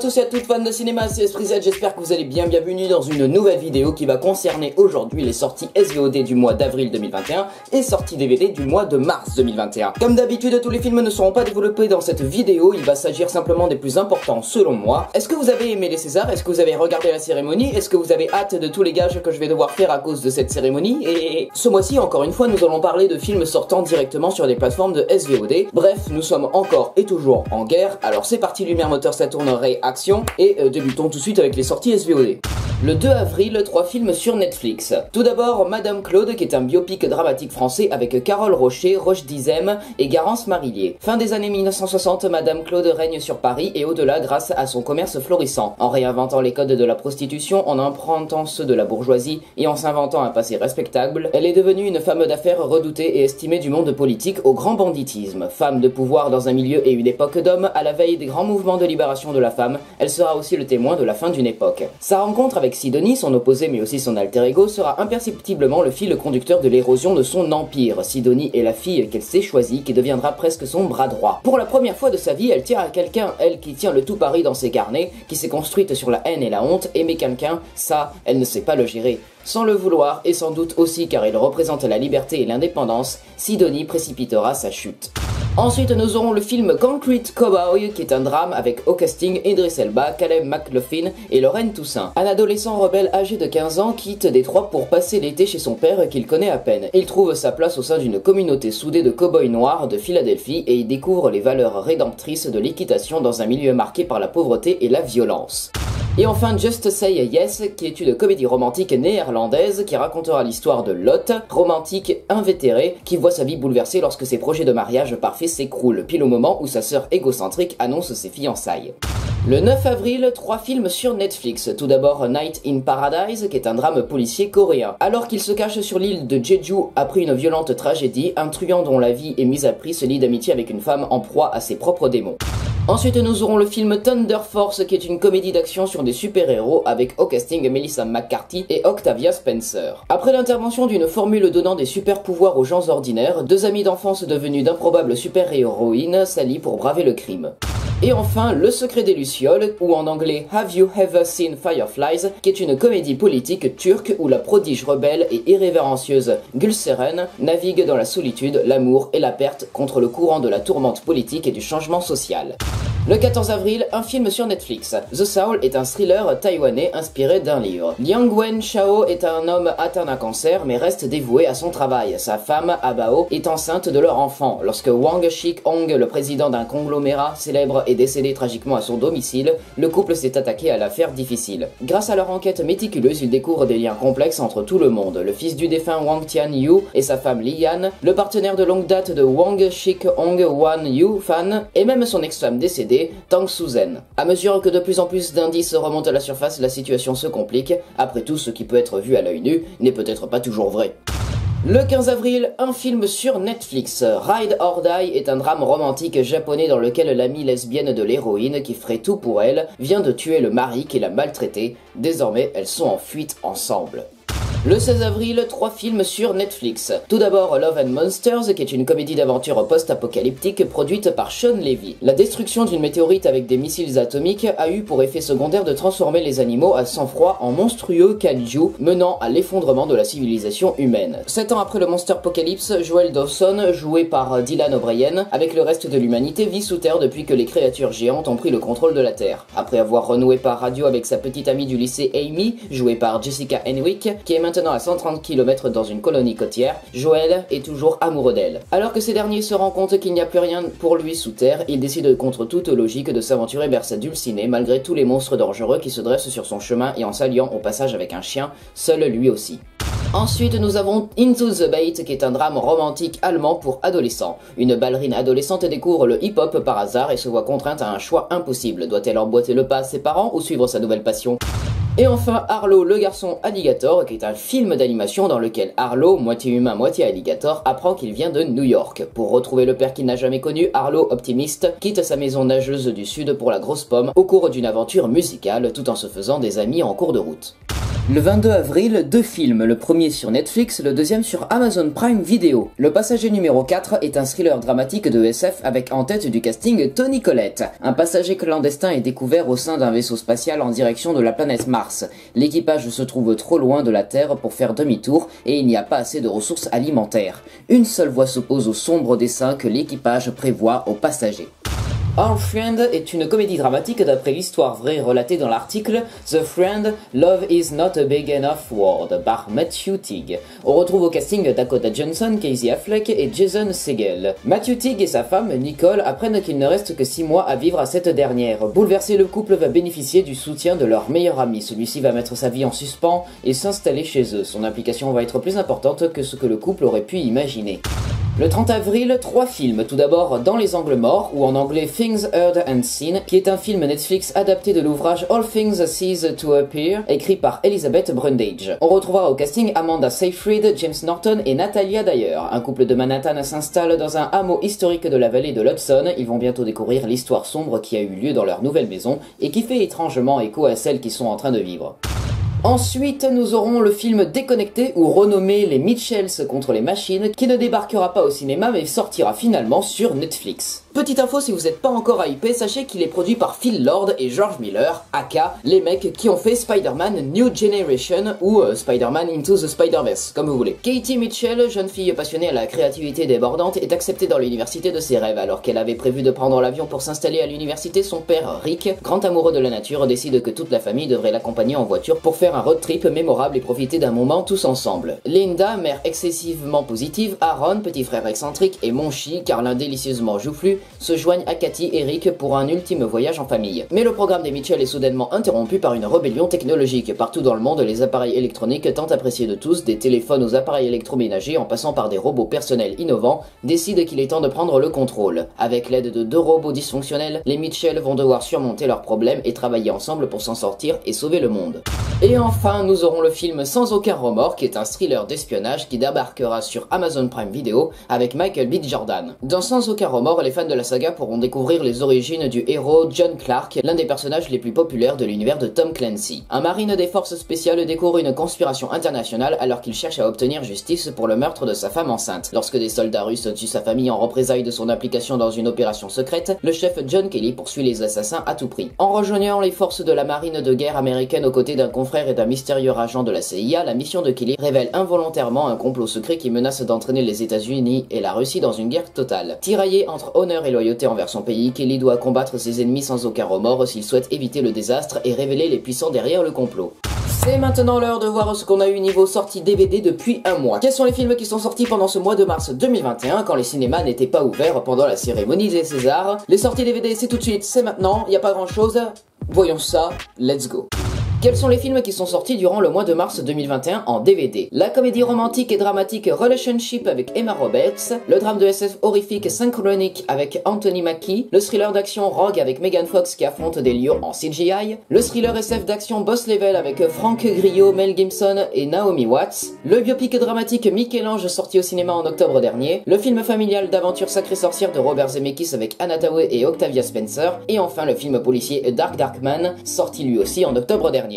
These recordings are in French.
tous et à toutes fans de cinéma, c'est Esprit Z, j'espère que vous allez bien, bienvenue dans une nouvelle vidéo qui va concerner aujourd'hui les sorties SVOD du mois d'avril 2021 et sorties DVD du mois de mars 2021. Comme d'habitude, tous les films ne seront pas développés dans cette vidéo, il va s'agir simplement des plus importants selon moi. Est-ce que vous avez aimé les Césars? Est-ce que vous avez regardé la cérémonie? Est-ce que vous avez hâte de tous les gages que je vais devoir faire à cause de cette cérémonie? Et ce mois-ci, encore une fois, nous allons parler de films sortant directement sur des plateformes de SVOD. Bref, nous sommes encore et toujours en guerre, alors c'est parti, lumière, moteur, Saturn, Ray, action, et débutons tout de suite avec les sorties SVOD. Le 2 avril, 3 films sur Netflix. Tout d'abord, Madame Claude, qui est un biopic dramatique français avec Carole Rocher, Roche Dizem et Garance Marillier. Fin des années 1960, Madame Claude règne sur Paris et au-delà grâce à son commerce florissant. En réinventant les codes de la prostitution, en empruntant ceux de la bourgeoisie et en s'inventant un passé respectable, elle est devenue une femme d'affaires redoutée et estimée du monde politique au grand banditisme. Femme de pouvoir dans un milieu et une époque d'hommes, à la veille des grands mouvements de libération de la femme, elle sera aussi le témoin de la fin d'une époque. Sa rencontre avec Sidonie, son opposé mais aussi son alter ego, sera imperceptiblement le fil conducteur de l'érosion de son empire. Sidonie est la fille qu'elle s'est choisie, qui deviendra presque son bras droit. Pour la première fois de sa vie, elle tient à quelqu'un, elle qui tient le tout Paris dans ses carnets, qui s'est construite sur la haine et la honte, aimer quelqu'un, ça, elle ne sait pas le gérer. Sans le vouloir, et sans doute aussi car il représente la liberté et l'indépendance, Sidonie précipitera sa chute. Ensuite, nous aurons le film Concrete Cowboy, qui est un drame avec au casting Idris Elba, Caleb McLaughlin et Lorraine Toussaint. Un adolescent rebelle âgé de 15 ans quitte Détroit pour passer l'été chez son père qu'il connaît à peine. Il trouve sa place au sein d'une communauté soudée de cow-boys noirs de Philadelphie et y découvre les valeurs rédemptrices de l'équitation dans un milieu marqué par la pauvreté et la violence. Et enfin Just Say Yes, qui est une comédie romantique néerlandaise qui racontera l'histoire de Lot, romantique invétéré, qui voit sa vie bouleversée lorsque ses projets de mariage parfait s'écroulent, pile au moment où sa sœur égocentrique annonce ses fiançailles. Le 9 avril, 3 films sur Netflix. Tout d'abord Night in Paradise, qui est un drame policier coréen. Alors qu'il se cache sur l'île de Jeju après une violente tragédie, un truand dont la vie est mise à prix se lie d'amitié avec une femme en proie à ses propres démons. Ensuite, nous aurons le film Thunder Force, qui est une comédie d'action sur des super-héros avec au casting Melissa McCarthy et Octavia Spencer. Après l'intervention d'une formule donnant des super-pouvoirs aux gens ordinaires, 2 amies d'enfance devenues d'improbables super-héroïnes s'allient pour braver le crime. Et enfin, Le Secret des Lucioles, ou en anglais Have You Ever Seen Fireflies, qui est une comédie politique turque où la prodige rebelle et irrévérencieuse Gülseren navigue dans la solitude, l'amour et la perte contre le courant de la tourmente politique et du changement social. Le 14 avril, un film sur Netflix. The Soul est un thriller taïwanais inspiré d'un livre. Liang Wen-chao est un homme atteint d'un cancer mais reste dévoué à son travail. Sa femme, Abao, est enceinte de leur enfant. Lorsque Wang Shik-hong, le président d'un conglomérat célèbre, est décédé tragiquement à son domicile, le couple s'est attaqué à l'affaire difficile. Grâce à leur enquête méticuleuse, ils découvrent des liens complexes entre tout le monde. Le fils du défunt Wang Tian-yu et sa femme Lian, le partenaire de longue date de Wang Shik-hong, Wan Yu-fan, et même son ex-femme décédée, Tang Su-zen. À mesure que de plus en plus d'indices remontent à la surface, la situation se complique. Après tout, ce qui peut être vu à l'œil nu n'est peut-être pas toujours vrai. Le 15 avril, un film sur Netflix. Ride or Die est un drame romantique japonais dans lequel l'amie lesbienne de l'héroïne, qui ferait tout pour elle, vient de tuer le mari qui l'a maltraitée. Désormais, elles sont en fuite ensemble. Le 16 avril, 3 films sur Netflix. Tout d'abord Love and Monsters, qui est une comédie d'aventure post-apocalyptique produite par Sean Levy. La destruction d'une météorite avec des missiles atomiques a eu pour effet secondaire de transformer les animaux à sang-froid en monstrueux kaiju, menant à l'effondrement de la civilisation humaine. 7 ans après le Monster Apocalypse, Joel Dawson, joué par Dylan O'Brien, avec le reste de l'humanité, vit sous terre depuis que les créatures géantes ont pris le contrôle de la Terre. Après avoir renoué par radio avec sa petite amie du lycée Amy, jouée par Jessica Henwick, qui est maintenant à 130 km dans une colonie côtière, Joel est toujours amoureux d'elle. Alors que ces derniers se rendent compte qu'il n'y a plus rien pour lui sous terre, il décide contre toute logique de s'aventurer vers sa dulcinée malgré tous les monstres dangereux qui se dressent sur son chemin et en s'alliant au passage avec un chien, seul lui aussi. Ensuite, nous avons Into the Bait, qui est un drame romantique allemand pour adolescents. Une ballerine adolescente découvre le hip-hop par hasard et se voit contrainte à un choix impossible. Doit-elle emboîter le pas à ses parents ou suivre sa nouvelle passion ? Et enfin, Arlo, le garçon alligator, qui est un film d'animation dans lequel Arlo, moitié humain, moitié alligator, apprend qu'il vient de New York. Pour retrouver le père qu'il n'a jamais connu, Arlo, optimiste, quitte sa maison nageuse du sud pour la grosse pomme au cours d'une aventure musicale tout en se faisant des amis en cours de route. Le 22 avril, deux films, le premier sur Netflix, le deuxième sur Amazon Prime Video. Le passager numéro 4 est un thriller dramatique de SF avec en tête du casting Toni Collette. Un passager clandestin est découvert au sein d'un vaisseau spatial en direction de la planète Mars. L'équipage se trouve trop loin de la Terre pour faire demi-tour et il n'y a pas assez de ressources alimentaires. Une seule voie s'oppose au sombre dessein que l'équipage prévoit aux passagers. Our Friend est une comédie dramatique d'après l'histoire vraie relatée dans l'article The Friend, Love is not a big enough word par Matthew Teague. On retrouve au casting Dakota Johnson, Casey Affleck et Jason Segel. Matthew Teague et sa femme, Nicole, apprennent qu'il ne reste que 6 mois à vivre à cette dernière. Bouleversé, le couple va bénéficier du soutien de leur meilleur ami. Celui-ci va mettre sa vie en suspens et s'installer chez eux. Son implication va être plus importante que ce que le couple aurait pu imaginer. Le 30 avril, 3 films. Tout d'abord, Dans les angles morts, ou en anglais Things Heard and Seen, qui est un film Netflix adapté de l'ouvrage All Things Cease to Appear, écrit par Elizabeth Brundage. On retrouvera au casting Amanda Seyfried, James Norton et Natalia Dyer. Un couple de Manhattan s'installe dans un hameau historique de la vallée de l'Hudson. Ils vont bientôt découvrir l'histoire sombre qui a eu lieu dans leur nouvelle maison et qui fait étrangement écho à celle qu'ils sont en train de vivre. Ensuite, nous aurons le film Déconnecté ou renommé Les Mitchells contre les machines qui ne débarquera pas au cinéma mais sortira finalement sur Netflix. Petite info, si vous n'êtes pas encore hypé, sachez qu'il est produit par Phil Lord et George Miller, aka les mecs qui ont fait Spider-Man New Generation ou Spider-Man Into the Spider-Verse, comme vous voulez. Katie Mitchell, jeune fille passionnée à la créativité débordante, est acceptée dans l'université de ses rêves. Alors qu'elle avait prévu de prendre l'avion pour s'installer à l'université, son père, Rick, grand amoureux de la nature, décide que toute la famille devrait l'accompagner en voiture pour faire un road trip mémorable et profiter d'un moment tous ensemble. Linda, mère excessivement positive, Aaron, petit frère excentrique, et Monchi, Carlin délicieusement joufflu, se joignent à Cathy et Rick pour un ultime voyage en famille. Mais le programme des Mitchell est soudainement interrompu par une rébellion technologique. Partout dans le monde, les appareils électroniques, tant appréciés de tous, des téléphones aux appareils électroménagers en passant par des robots personnels innovants, décident qu'il est temps de prendre le contrôle. Avec l'aide de 2 robots dysfonctionnels, les Mitchell vont devoir surmonter leurs problèmes et travailler ensemble pour s'en sortir et sauver le monde. Et enfin, nous aurons le film Sans aucun remords, qui est un thriller d'espionnage qui débarquera sur Amazon Prime Video avec Michael B. Jordan. Dans Sans aucun remords, les fans de la saga pourront découvrir les origines du héros John Clark, l'un des personnages les plus populaires de l'univers de Tom Clancy. Un marine des forces spéciales découvre une conspiration internationale alors qu'il cherche à obtenir justice pour le meurtre de sa femme enceinte. Lorsque des soldats russes tuent sa famille en représailles de son implication dans une opération secrète, le chef John Kelly poursuit les assassins à tout prix. En rejoignant les forces de la marine de guerre américaine aux côtés d'un confrère et d'un mystérieux agent de la CIA, la mission de Kelly révèle involontairement un complot secret qui menace d'entraîner les États-Unis et la Russie dans une guerre totale. Tiraillé entre honneur et loyauté envers son pays, Kelly doit combattre ses ennemis sans aucun remords s'il souhaite éviter le désastre et révéler les puissants derrière le complot. C'est maintenant l'heure de voir ce qu'on a eu niveau sortie DVD depuis un mois. Quels sont les films qui sont sortis pendant ce mois de mars 2021 quand les cinémas n'étaient pas ouverts pendant la cérémonie des Césars? Les sorties DVD, c'est tout de suite, c'est maintenant, y a pas grand chose. Voyons ça, let's go. Quels sont les films qui sont sortis durant le mois de mars 2021 en DVD? La comédie romantique et dramatique Relationship avec Emma Roberts, le drame de SF horrifique Synchronic avec Anthony Mackie, le thriller d'action Rogue avec Megan Fox qui affronte des lions en CGI, le thriller SF d'action Boss Level avec Frank Grillo, Mel Gibson et Naomi Watts, le biopic dramatique Michel-Ange sorti au cinéma en octobre dernier, le film familial d'aventure Sacrée Sorcière de Robert Zemeckis avec Anna Thaoué et Octavia Spencer, et enfin le film policier Dark Man sorti lui aussi en octobre dernier.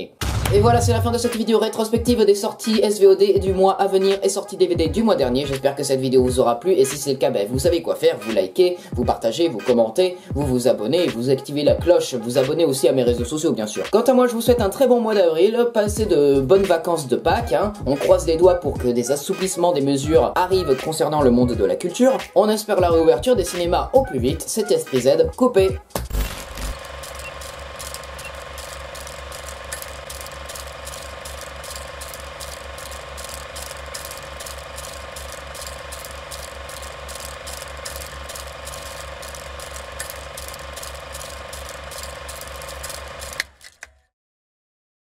Et voilà, c'est la fin de cette vidéo rétrospective des sorties SVOD du mois à venir et sorties DVD du mois dernier. J'espère que cette vidéo vous aura plu et si c'est le cas, vous savez quoi faire, vous likez, vous partagez, vous commentez, vous vous abonnez, vous activez la cloche, vous abonnez aussi à mes réseaux sociaux bien sûr. Quant à moi, je vous souhaite un très bon mois d'avril, passez de bonnes vacances de Pâques, on croise les doigts pour que des assouplissements des mesures arrivent concernant le monde de la culture. On espère la réouverture des cinémas au plus vite, c'était SPZ, coupé.